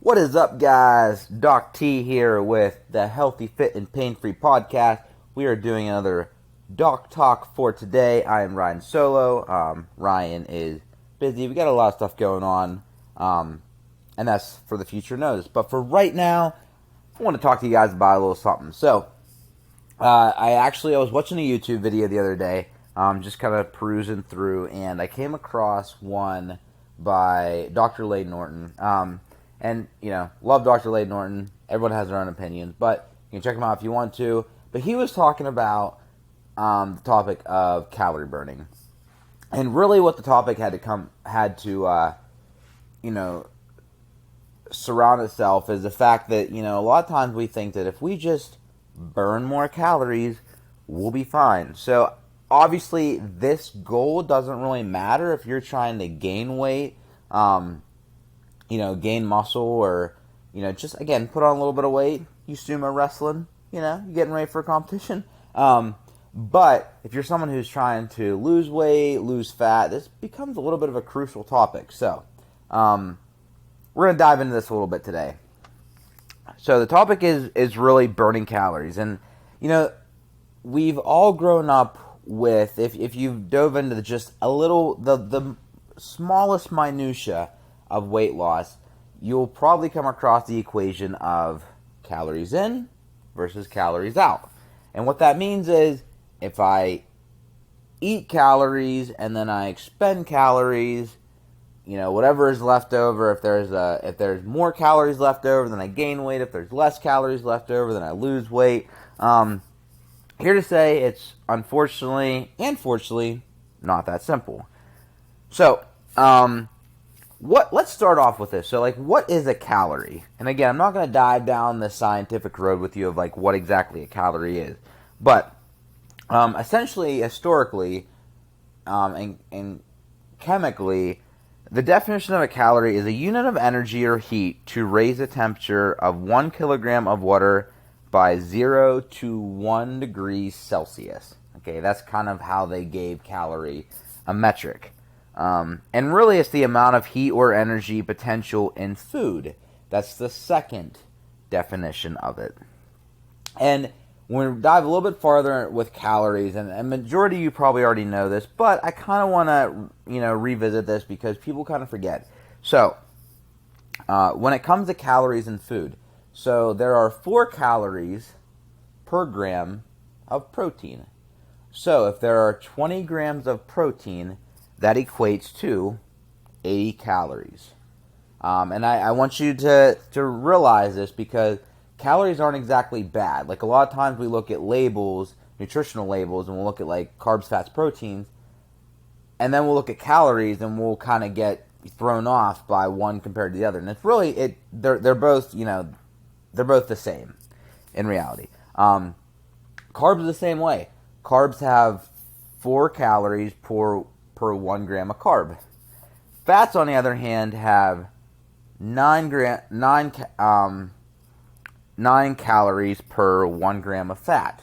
What is up, guys? Doc T here with the Healthy, Fit, and Pain-Free podcast. We are doing another Doc Talk for today. I am Ryan solo. Ryan is busy. We got a lot of stuff going on, and that's for the future notice. But for right now, I want to talk to you guys about a little something. So, I was watching a YouTube video the other day, just kind of perusing through, and I came across one by Dr. Lade Norton. And, love Dr. Lade Norton. Everyone has their own opinions, but you can check him out if you want to. But he was talking about the topic of calorie burning. And really what the topic had to surround itself is the fact that, a lot of times we think that if we just burn more calories, we'll be fine. So, obviously, this goal doesn't really matter if you're trying to gain weight, gain muscle, or, just, again, put on a little bit of weight. You sumo wrestling, you're getting ready for a competition. But if you're someone who's trying to lose weight, lose fat, this becomes a little bit of a crucial topic. So, we're going to dive into this a little bit today. So, the topic is really burning calories. And, we've all grown up with, if you've dove into just a little, the smallest minutia of weight loss, you'll probably come across the equation of calories in versus calories out. And what that means is, if I eat calories and then I expend calories, whatever is left over, if there's more calories left over, then I gain weight. If there's less calories left over, then I lose weight. Here to say, it's unfortunately and fortunately not that simple. So, let's start off with this. So, what is a calorie? And again, I'm not going to dive down the scientific road with you of, what exactly a calorie is. But, essentially, historically, and chemically, the definition of a calorie is a unit of energy or heat to raise the temperature of 1 kilogram of water by 0 to 1 degree Celsius. Okay, that's kind of how they gave calorie a metric. And really, it's the amount of heat or energy potential in food. That's the second definition of it. And when we dive a little bit farther with calories, and a majority of you probably already know this, but I kind of want to, revisit this because people kind of forget. So, when it comes to calories in food, so there are 4 calories per gram of protein. So, if there are 20 grams of protein, that equates to 80 calories. And I want you to realize this because calories aren't exactly bad. A lot of times we look at labels, nutritional labels, and we'll look at carbs, fats, proteins, and then we'll look at calories and we'll kind of get thrown off by one compared to the other. And it's really, they're both, they're both the same in reality. Carbs are the same way. Carbs have 4 calories per 1 gram of carb. Fats, on the other hand, have 9 calories per 1 gram of fat.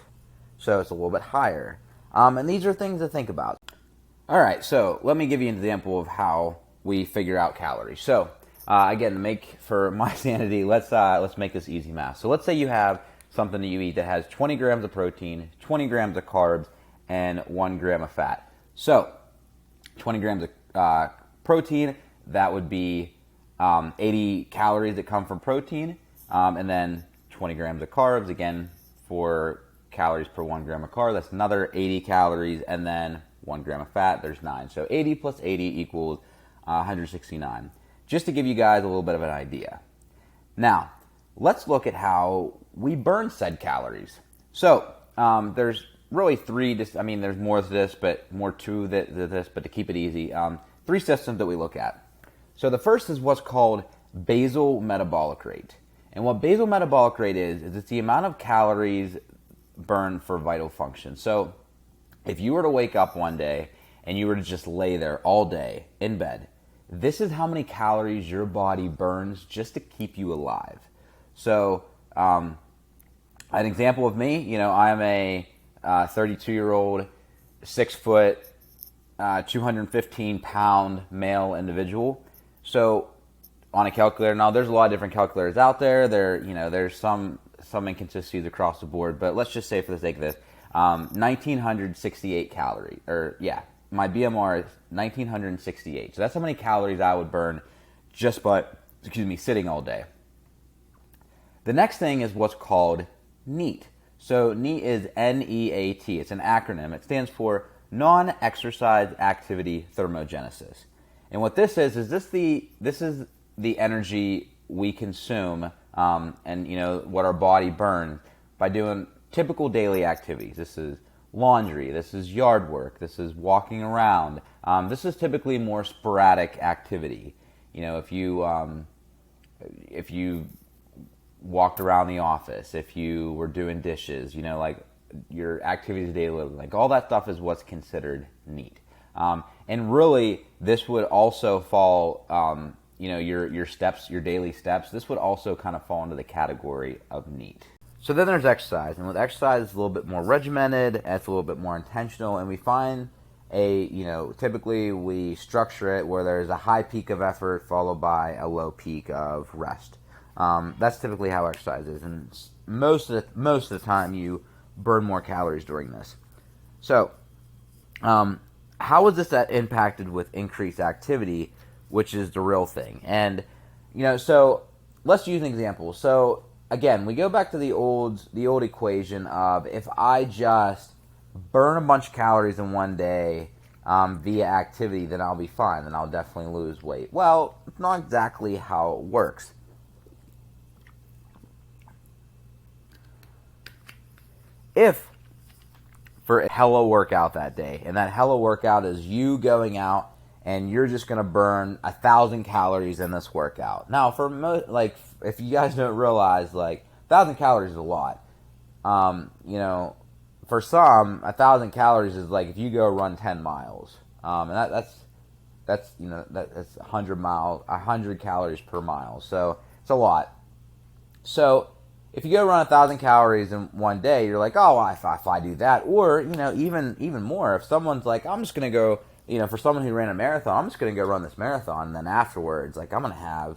So it's a little bit higher. And these are things to think about. All right, so let me give you an example of how we figure out calories. So again, to make for my sanity, let's make this easy math. So let's say you have something that you eat that has 20 grams of protein, 20 grams of carbs, and 1 gram of fat. So 20 grams of protein, that would be 80 calories that come from protein, and then 20 grams of carbs, again, 4 calories per 1 gram of carb, that's another 80 calories, and then 1 gram of fat, there's 9. So 80 plus 80 equals 169. Just to give you guys a little bit of an idea. Now, let's look at how we burn said calories. So, there's really 3, there's more to this, but more to this, but to keep it easy, 3 systems that we look at. So the first is what's called basal metabolic rate. And what basal metabolic rate is it's the amount of calories burned for vital function. So if you were to wake up one day and you were to just lay there all day in bed, this is how many calories your body burns just to keep you alive. So an example of me, I am a 32-year-old, 6 foot, 215-pound male individual. So on a calculator. Now, there's a lot of different calculators out there. There's some inconsistencies across the board, but let's just say for the sake of this, 1,968 calories, my BMR is 1,968. So that's how many calories I would burn just by, sitting all day. The next thing is what's called NEAT. So NEAT is N-E-A-T. It's an acronym. It stands for non-exercise activity thermogenesis. And what this is this is the energy we consume and what our body burns by doing typical daily activities. This is laundry, this is yard work, this is walking around. This is typically more sporadic activity. If you walked around the office, if you were doing dishes, like your activities daily, like all that stuff is what's considered NEAT. And really, this would also fall, your steps, your daily steps, this would also kind of fall into the category of NEAT. So then there's exercise, and with exercise, it's a little bit more regimented, and it's a little bit more intentional, and we find typically we structure it where there's a high peak of effort followed by a low peak of rest. That's typically how exercise is, and most of the time you burn more calories during this. So, how is this impacted with increased activity, which is the real thing? And so let's use an example. So again, we go back to the old equation of if I just burn a bunch of calories in one day via activity, then I'll be fine, then I'll definitely lose weight. Well, it's not exactly how it works. If for a hella workout that day, and that hella workout is you going out and you're just going to burn 1,000 calories in this workout. Now, if you guys don't realize, 1,000 calories is a lot. For some, 1,000 calories is like if you go run 10 miles. And that's 100 calories per mile. So it's a lot. So if you go run 1,000 calories in one day, you're like, oh, if I do that, or even more. If someone's like, I'm just gonna go, for someone who ran a marathon, I'm just gonna go run this marathon, and then afterwards, I'm gonna have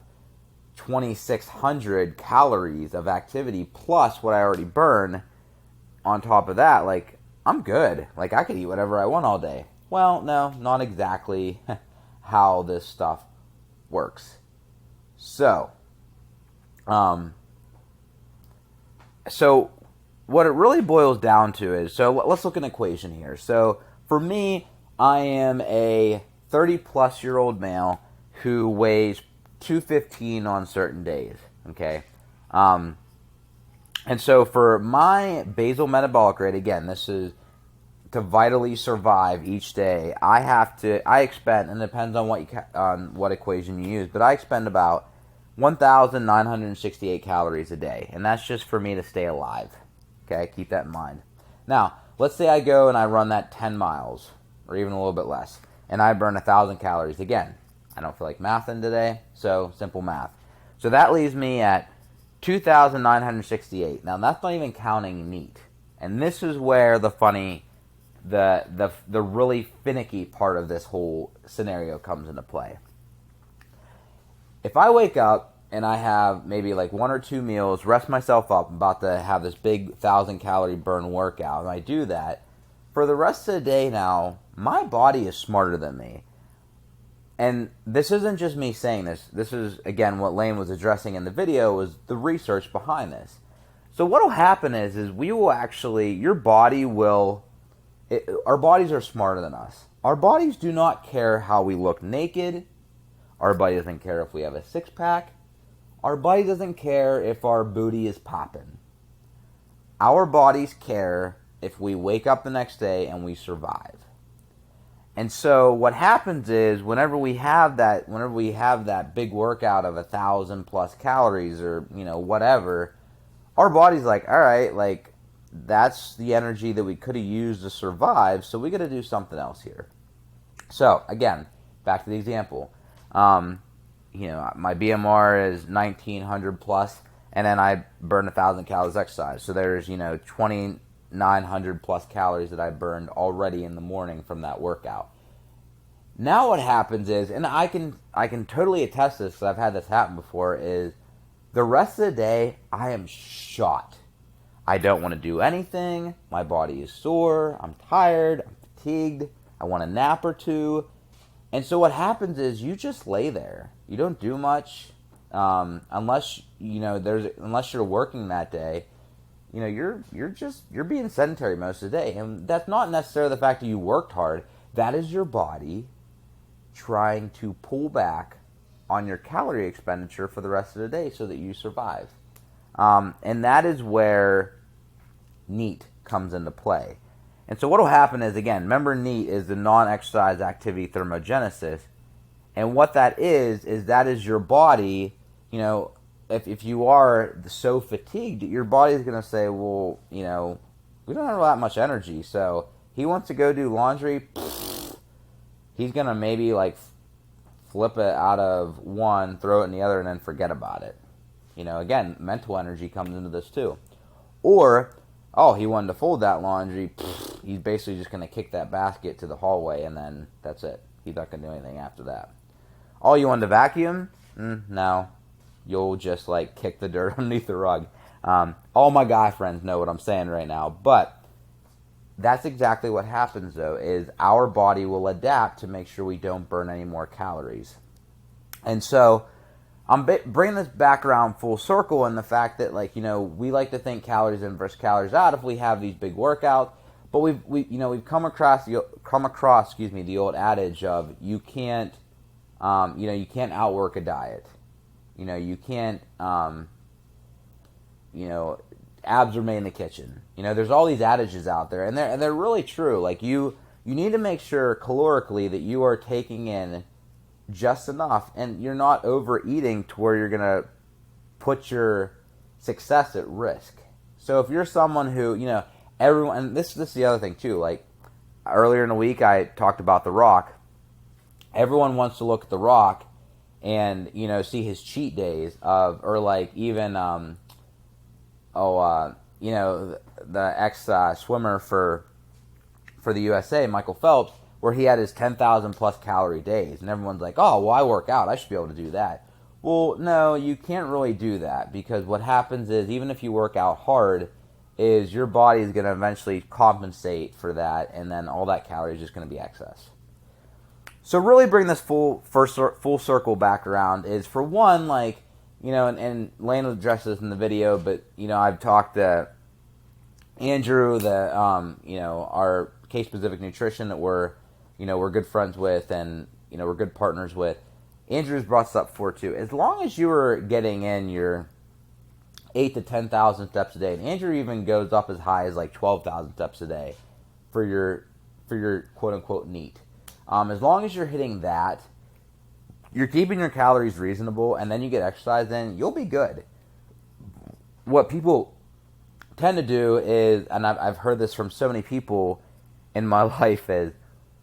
2,600 calories of activity plus what I already burn. On top of that, I'm good. I could eat whatever I want all day. Well, no, not exactly how this stuff works. So what it really boils down to is, let's look at an equation here. So for me, I am a 30-plus-year-old male who weighs 215 on certain days, okay? And so for my basal metabolic rate, again, this is to vitally survive each day, I expend, and it depends on what equation you use, but I expend about 1,968 calories a day, and that's just for me to stay alive. Okay, keep that in mind. Now, let's say I go and I run that 10 miles, or even a little bit less, and I burn 1,000 calories. Again, I don't feel like mathing today, so simple math. So that leaves me at 2,968. Now, that's not even counting NEAT, and this is where the really finicky part of this whole scenario comes into play. If I wake up and I have maybe one or two meals, rest myself up, I'm about to have this big 1,000-calorie burn workout, and I do that, for the rest of the day now, my body is smarter than me. And this isn't just me saying this. This is, again, what Lane was addressing in the video, was the research behind this. So what will happen is we will actually, your body will, our bodies are smarter than us. Our bodies do not care how we look naked. Our body doesn't care if we have a six-pack. Our body doesn't care if our booty is popping. Our bodies care if we wake up the next day and we survive. And so what happens is whenever we have that big workout of 1,000 plus calories or whatever, our body's like, all right, that's the energy that we could have used to survive, so we got to do something else here. So again, back to the example. My BMR is 1,900 plus, and then I burn 1,000 calories exercise. So there's 2,900 plus calories that I burned already in the morning from that workout. Now what happens is, and I can totally attest to this because I've had this happen before, is the rest of the day I am shot. I don't want to do anything. My body is sore. I'm tired. I'm fatigued. I want a nap or two. And so what happens is you just lay there. You don't do much unless unless you're working that day. You're being sedentary most of the day, and that's not necessarily the fact that you worked hard. That is your body trying to pull back on your calorie expenditure for the rest of the day so that you survive. And that is where NEAT comes into play. And so what will happen is, again, remember NEAT is the non-exercise activity thermogenesis. And what that is that is your body, if you are so fatigued, your body is going to say, well, we don't have that much energy. So he wants to go do laundry. He's going to maybe flip it out of one, throw it in the other, and then forget about it. Again, mental energy comes into this too. Or, he wanted to fold that laundry. He's basically just going to kick that basket to the hallway, and then that's it. He's not going to do anything after that. Oh, you wanted to vacuum? No. You'll just kick the dirt underneath the rug. All my guy friends know what I'm saying right now. But that's exactly what happens, though, is our body will adapt to make sure we don't burn any more calories. And so I'm bringing this back around full circle in the fact that, we like to think calories in versus calories out if we have these big workouts. But we've come across the old adage of you can't outwork a diet. You can't abs are made in the kitchen. There's all these adages out there, and they're really true. You need to make sure calorically that you are taking in just enough, and you're not overeating to where you're gonna put your success at risk. So if you're someone who, everyone, and this is the other thing too. Earlier in the week, I talked about The Rock. Everyone wants to look at The Rock and see his cheat days the ex swimmer for the USA, Michael Phelps, where he had his 10,000 plus calorie days, and everyone's like, oh, well, I work out, I should be able to do that. Well, no, you can't really do that, because what happens is, even if you work out hard, is your body is going to eventually compensate for that, and then all that calorie is just going to be excess. So really bring this full circle back around is, for one, and Lane addressed this in the video, but, I've talked to Andrew, our case-specific nutrition that we're good friends with, and, we're good partners with. Andrew's brought this up before too. As long as you are getting in your 8,000 to 10,000 steps a day, and Andrew even goes up as high as 12,000 steps a day for your quote-unquote NEAT. As long as you're hitting that, you're keeping your calories reasonable, and then you get exercise in, you'll be good. What people tend to do is, and I've heard this from so many people in my life, is,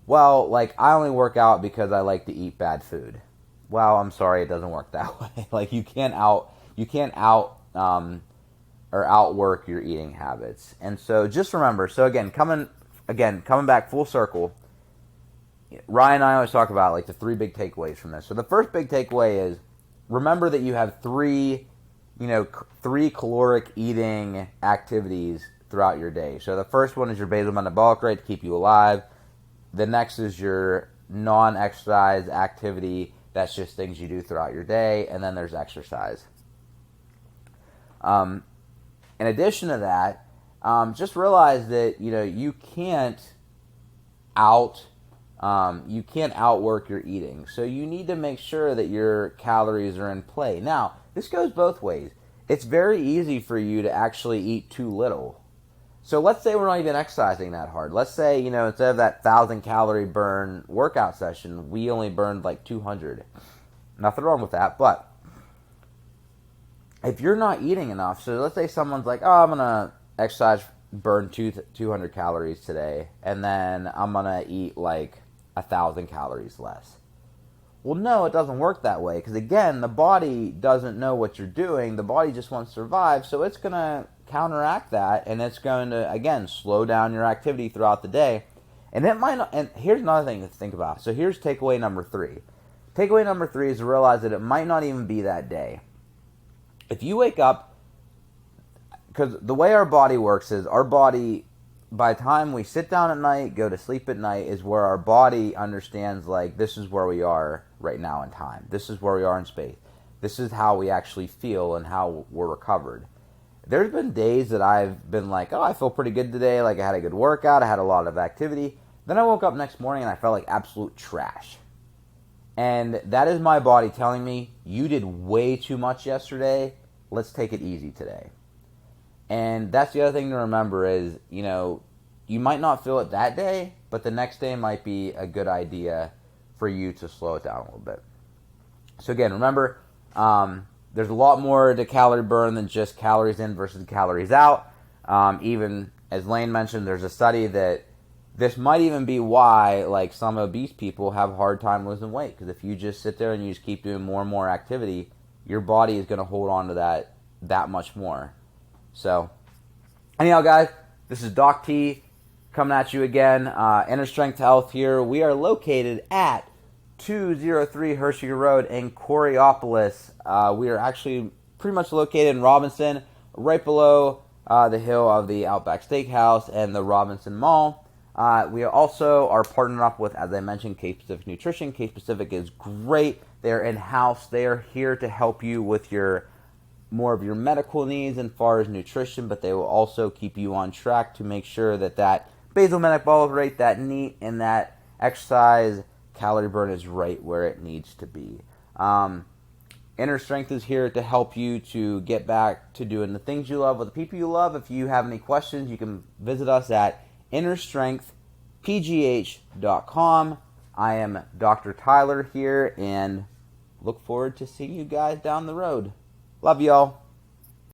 well, I only work out because I like to eat bad food. Well, I'm sorry, it doesn't work that way. You can't outwork your eating habits. And so just remember, coming back full circle, Ryan and I always talk about the three big takeaways from this. So the first big takeaway is, remember that you have three caloric eating activities throughout your day. So the first one is your basal metabolic rate to keep you alive. The next is your non-exercise activity. That's just things you do throughout your day. And then there's exercise. In addition to that, just realize that, you can't outwork your eating. So you need to make sure that your calories are in play. Now, this goes both ways. It's very easy for you to actually eat too little. So let's say we're not even exercising that hard. Let's say, instead of that 1,000 calorie burn workout session, we only burned 200. Nothing wrong with that, but if you're not eating enough, so let's say someone's like, oh, I'm going to exercise, burn 200 calories today, and then I'm going to eat 1,000 calories less. Well, no, it doesn't work that way, because again, the body doesn't know what you're doing. The body just wants to survive, so it's going to counteract that, and it's going to, again, slow down your activity throughout the day. And it might not, and here's another thing to think about. So here's takeaway number 3. Takeaway number 3 is to realize that it might not even be that day. If you wake up, because the way our body works is our body, by the time we sit down at night, go to sleep at night, is where our body understands, like, this is where we are right now in time. This is where we are in space. This is how we actually feel and how we're recovered. There's been days that I've been like, oh, I feel pretty good today. Like, I had a good workout. I had a lot of activity. Then I woke up next morning and I felt like absolute trash. And that is my body telling me, you did way too much yesterday. Let's take it easy today. And that's the other thing to remember is, you know, you might not feel it that day, but the next day might be a good idea for you to slow it down a little bit. So again, remember, there's a lot more to calorie burn than just calories in versus calories out. Even as Lane mentioned, there's a study that this might even be why, like, some obese people have a hard time losing weight. Because if you just sit there and you just keep doing more and more activity, your body is going to hold on to that much more. So, anyhow, guys, this is Doc T coming at you again. Inner Strength Health here. We are located at 203 Hershinger Road in Coraopolis. We are actually pretty much located in Robinson, right below the hill of the Outback Steakhouse and the Robinson Mall. We also are partnered up with, as I mentioned, Case Pacific Nutrition. Case Pacific is great. They're in-house. They are here to help you with more of your medical needs as far as nutrition, but they will also keep you on track to make sure that basal metabolic rate, that NEAT, and that exercise calorie burn is right where it needs to be. Inner Strength is here to help you to get back to doing the things you love with the people you love. If you have any questions, you can visit us at innerstrengthpgh.com. I am Dr. Tyler here, and look forward to seeing you guys down the road. Love y'all.